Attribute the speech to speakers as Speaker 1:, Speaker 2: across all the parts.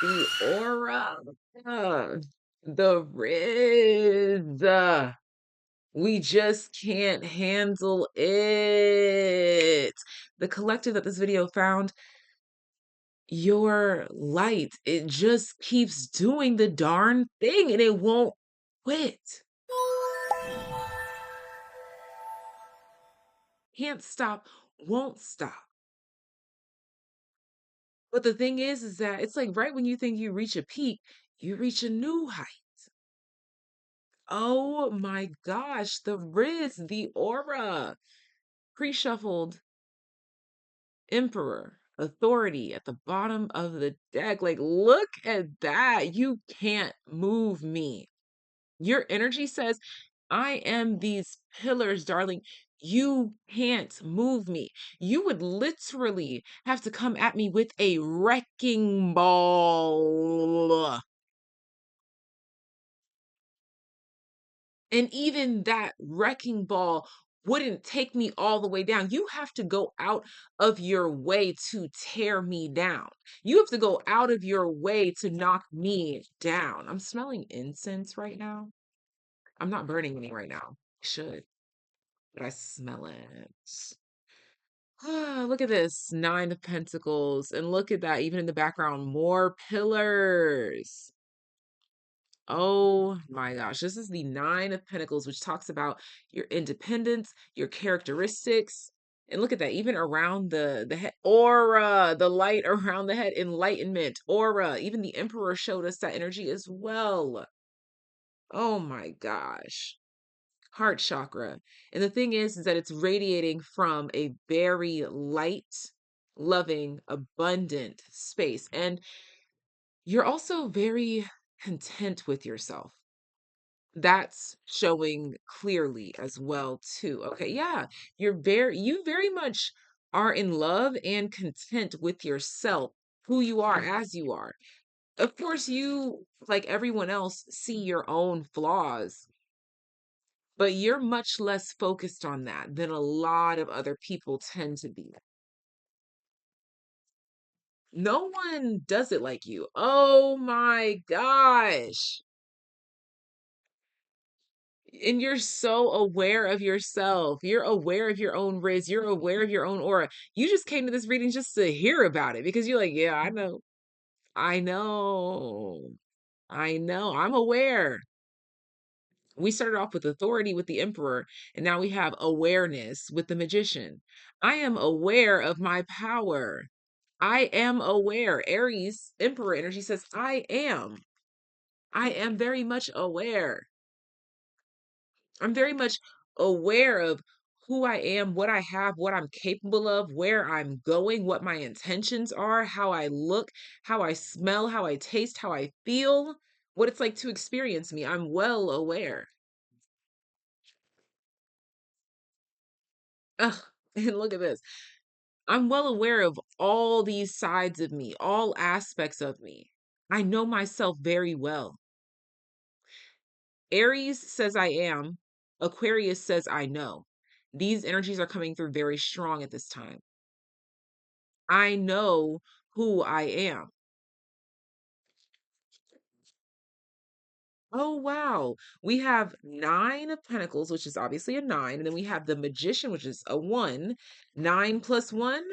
Speaker 1: The aura, the Riz. We just can't handle it. The collective that this video found, your light, it just keeps doing the darn thing and it won't quit. Can't stop, won't stop. But the thing is that it's like right when you think you reach a peak, you reach a new height. Oh my gosh, the Riz, the aura. Pre-shuffled Emperor, authority at the bottom of the deck. Like, look at that. You can't move me. Your energy says, I am these pillars, darling. You can't move me. You would literally have to come at me with a wrecking ball. And even that wrecking ball wouldn't take me all the way down. You have to go out of your way to tear me down. You have to go out of your way to knock me down. I'm smelling incense right now. I'm not burning any right now. I should, but I smell it. Ah, look at this, Nine of Pentacles. And look at that, even in the background, more pillars. Oh my gosh, this is the Nine of Pentacles, which talks about your independence, your characteristics. And look at that, even around the head, aura, the light around the head, enlightenment, aura. Even the Emperor showed us that energy as well. Oh my gosh. Heart chakra. And the thing is that it's radiating from a very light, loving, abundant space. And you're also very content with yourself. That's showing clearly as well too. Okay, yeah. You very much are in love and content with yourself, who you are as you are. Of course, you, like everyone else, see your own flaws, but you're much less focused on that than a lot of other people tend to be. No one does it like you. Oh my gosh. And you're so aware of yourself. You're aware of your own Riz. You're aware of your own aura. You just came to this reading just to hear about it because you're like, yeah, I know. I know. I know. I'm aware. We started off with authority with the emperor, and now we have awareness with the magician. I am aware of my power. I am aware. Aries, emperor energy says, I am. I am very much aware. I'm very much aware of who I am, what I have, what I'm capable of, where I'm going, what my intentions are, how I look, how I smell, how I taste, how I feel, what it's like to experience me. I'm well aware. Ugh, and look at this. I'm well aware of all these sides of me, all aspects of me. I know myself very well. Aries says I am. Aquarius says I know. These energies are coming through very strong at this time. I know who I am. Oh, wow. We have Nine of Pentacles, which is obviously a nine. And then we have the Magician, which is a one. Nine plus one,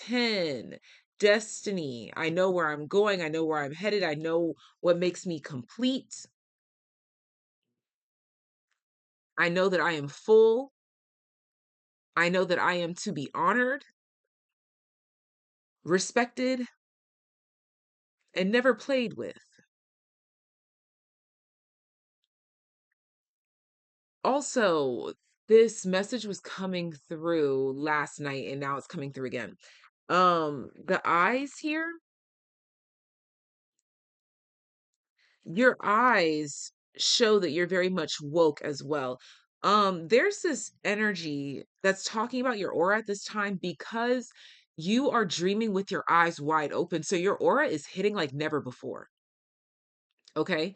Speaker 1: 10. Destiny. I know where I'm going. I know where I'm headed. I know what makes me complete. I know that I am full. I know that I am to be honored, respected, and never played with. Also, this message was coming through last night and now it's coming through again. The eyes here, your eyes show that you're very much woke as well. There's this energy that's talking about your aura at this time because you are dreaming with your eyes wide open. So your aura is hitting like never before. Okay.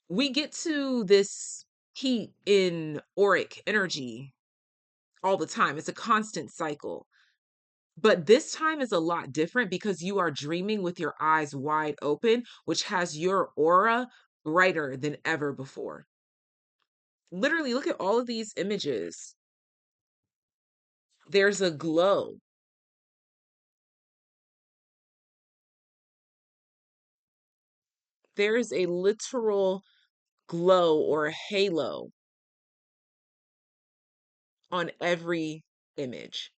Speaker 1: We get to this heat in auric energy all the time. It's a constant cycle. But this time is a lot different because you are dreaming with your eyes wide open, which has your aura brighter than ever before. Literally, look at all of these images. There's a glow. There is a literal glow or a halo on every image.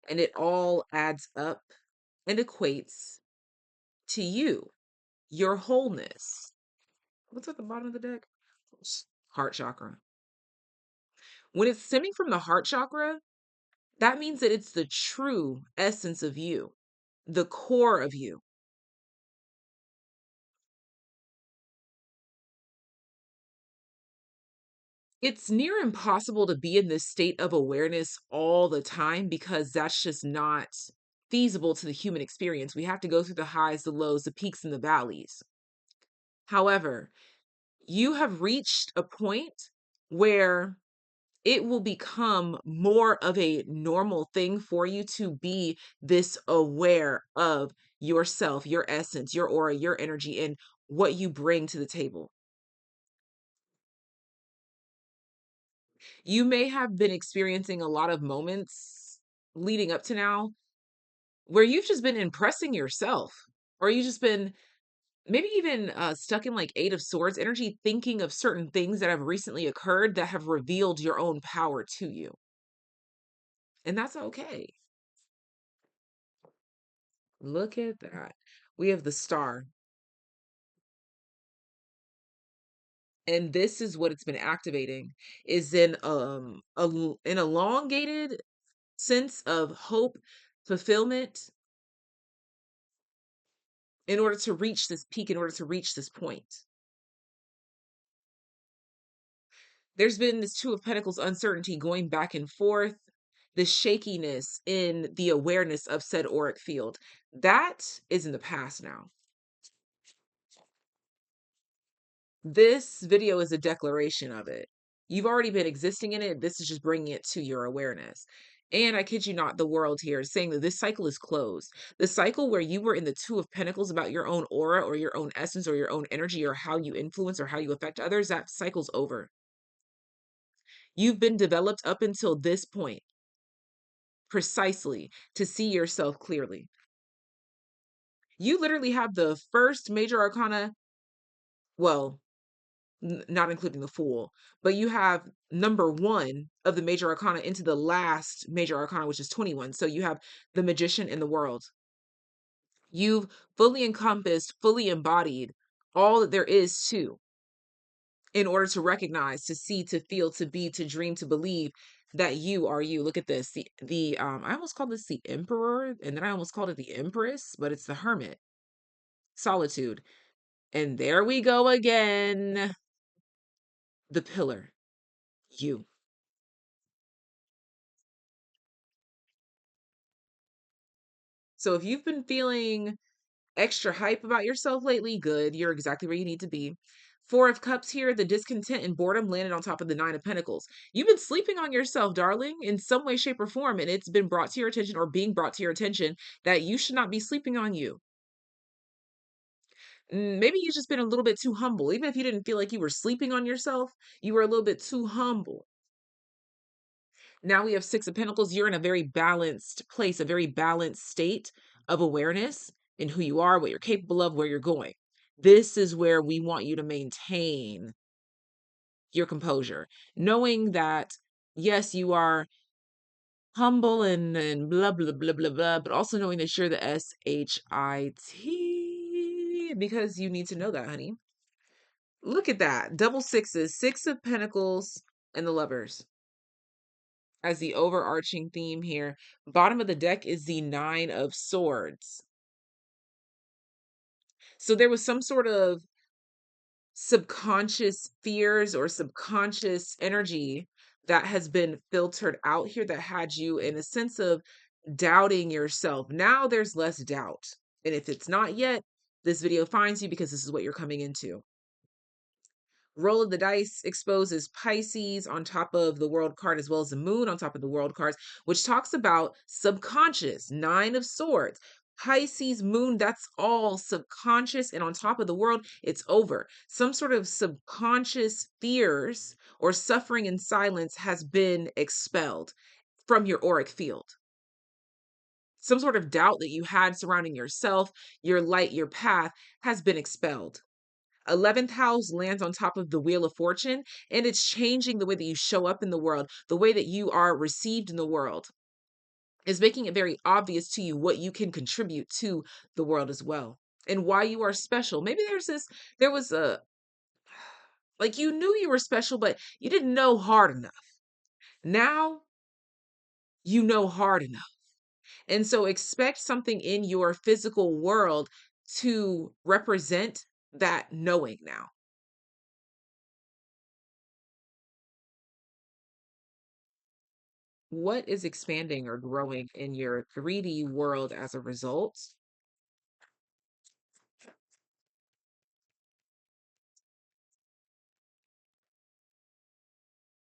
Speaker 1: And it all adds up and equates to you, your wholeness. What's at the bottom of the deck? Heart chakra. When it's stemming from the heart chakra, that means that it's the true essence of you, the core of you. It's near impossible to be in this state of awareness all the time because that's just not feasible to the human experience. We have to go through the highs, the lows, the peaks, and the valleys. However, you have reached a point where it will become more of a normal thing for you to be this aware of yourself, your essence, your aura, your energy, and what you bring to the table. You may have been experiencing a lot of moments leading up to now where you've just been impressing yourself, or you just been maybe even stuck in like Eight of Swords energy, thinking of certain things that have recently occurred that have revealed your own power to you. And that's okay. Look at that. We have the star. And this is what it's been activating is in an elongated sense of hope, fulfillment in order to reach this peak, in order to reach this point. There's been this Two of Pentacles uncertainty going back and forth, the shakiness in the awareness of said auric field. That is in the past now. This video is a declaration of it. You've already been existing in it. This is just bringing it to your awareness. And I kid you not, the world here is saying that this cycle is closed. The cycle where you were in the Two of Pentacles about your own aura or your own essence or your own energy or how you influence or how you affect others, that cycle's over. You've been developed up until this point precisely to see yourself clearly. You literally have the first major arcana, well, not including the Fool, but you have number one of the major arcana into the last major arcana, which is 21. So you have the Magician in the world. You've fully encompassed, fully embodied all that there is to in order to recognize, to see, to feel, to be, to dream, to believe that you are you. Look at this. The I almost called this the Emperor, and then I almost called it the Empress, but it's the Hermit. Solitude. And there we go again. The Pillar. You. So if you've been feeling extra hype about yourself lately, good. You're exactly where you need to be. Four of Cups here, the discontent and boredom landed on top of the Nine of Pentacles. You've been sleeping on yourself, darling, in some way, shape, or form, and it's been brought to your attention or being brought to your attention that you should not be sleeping on you. Maybe you've just been a little bit too humble. Even if you didn't feel like you were sleeping on yourself, you were a little bit too humble. Now we have Six of Pentacles. You're in a very balanced place, a very balanced state of awareness in who you are, what you're capable of, where you're going. This is where we want you to maintain your composure, knowing that, yes, you are humble and blah, blah, blah, blah, blah, but also knowing that you're the SHIT because you need to know that, honey. Look at that. Double sixes, Six of Pentacles, and the Lovers as the overarching theme here. Bottom of the deck is the Nine of Swords. So there was some sort of subconscious fears or subconscious energy that has been filtered out here that had you in a sense of doubting yourself. Now there's less doubt. And if it's not yet, this video finds you because this is what you're coming into. Roll of the dice exposes Pisces on top of the world card, as well as the moon on top of the world cards, which talks about subconscious. Nine of Swords. Pisces moon, that's all subconscious. And on top of the world, it's over. Some sort of subconscious fears or suffering in silence has been expelled from your auric field. Some sort of doubt that you had surrounding yourself, your light, your path has been expelled. 11th house lands on top of the wheel of fortune, and it's changing the way that you show up in the world, the way that you are received in the world. Is making it very obvious to you what you can contribute to the world as well, and why you are special. Maybe there was a, like, you knew you were special, but you didn't know hard enough. Now you know hard enough. And so expect something in your physical world to represent that knowing now. What is expanding or growing in your 3D world as a result?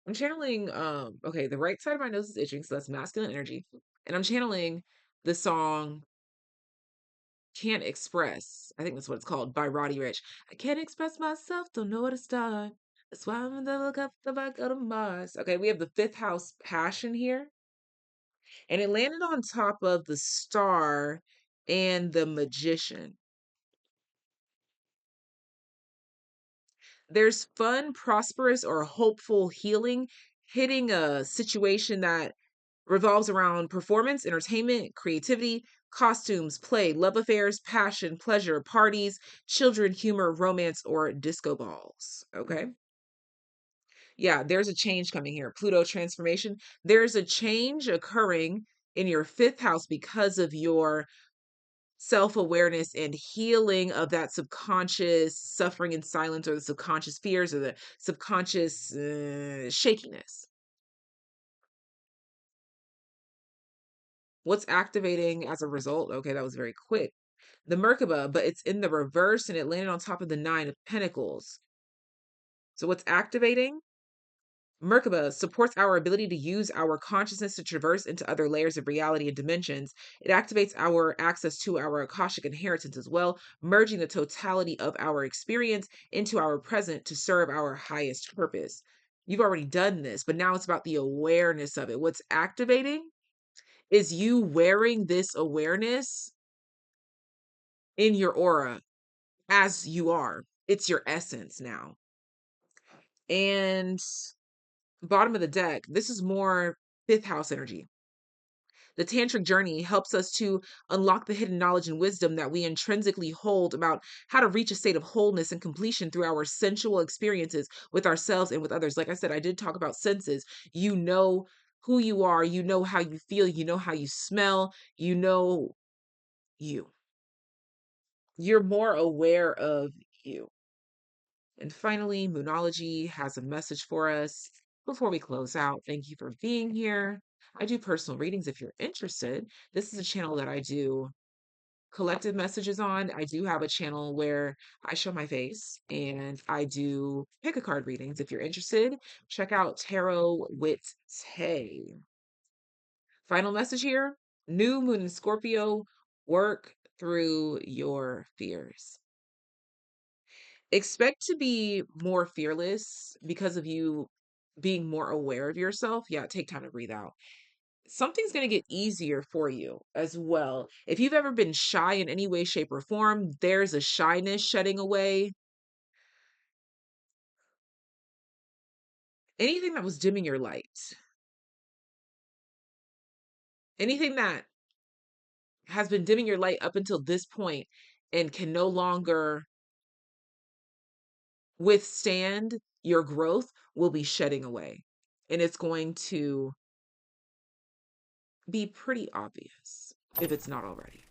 Speaker 1: I'm channeling, okay, the right side of my nose is itching, so that's masculine energy. And I'm channeling the song Can't Express. I think that's what it's called, by Roddy Rich. I can't express myself, don't know where to start. That's why I'm in the look up the back of Mars. Okay, we have the fifth house passion here. And it landed on top of the star and the magician. There's fun, prosperous, or hopeful healing hitting a situation that revolves around performance, entertainment, creativity, costumes, play, love affairs, passion, pleasure, parties, children, humor, romance, or disco balls. Okay. Yeah, there's a change coming here. Pluto transformation. There's a change occurring in your fifth house because of your self-awareness and healing of that subconscious suffering in silence, or the subconscious fears, or the subconscious shakiness. What's activating as a result? Okay, that was very quick. The Merkaba, but it's in the reverse and it landed on top of the Nine of Pentacles. So what's activating? Merkaba supports our ability to use our consciousness to traverse into other layers of reality and dimensions. It activates our access to our Akashic inheritance as well, merging the totality of our experience into our present to serve our highest purpose. You've already done this, but now it's about the awareness of it. What's activating is you wearing this awareness in your aura as you are. It's your essence now. And bottom of the deck, this is more fifth house energy. The tantric journey helps us to unlock the hidden knowledge and wisdom that we intrinsically hold about how to reach a state of wholeness and completion through our sensual experiences with ourselves and with others. Like I said, I did talk about senses. You know who you are, you know how you feel, you know how you smell, you know you. You're more aware of you. And finally, Moonology has a message for us before we close out. Thank you for being here. I do personal readings if you're interested. This is a channel that I do collective messages on. I do have a channel where I show my face and I do pick a card readings. If you're interested, check out Tarot with Tay. Final message here: new moon in Scorpio, work through your fears. Expect to be more fearless because of you being more aware of yourself. Yeah, take time to breathe out. Something's going to get easier for you as well. If you've ever been shy in any way, shape, or form, there's a shyness shedding away. Anything that was dimming your light, anything that has been dimming your light up until this point and can no longer withstand your growth, will be shedding away. And it's going to be pretty obvious if it's not already.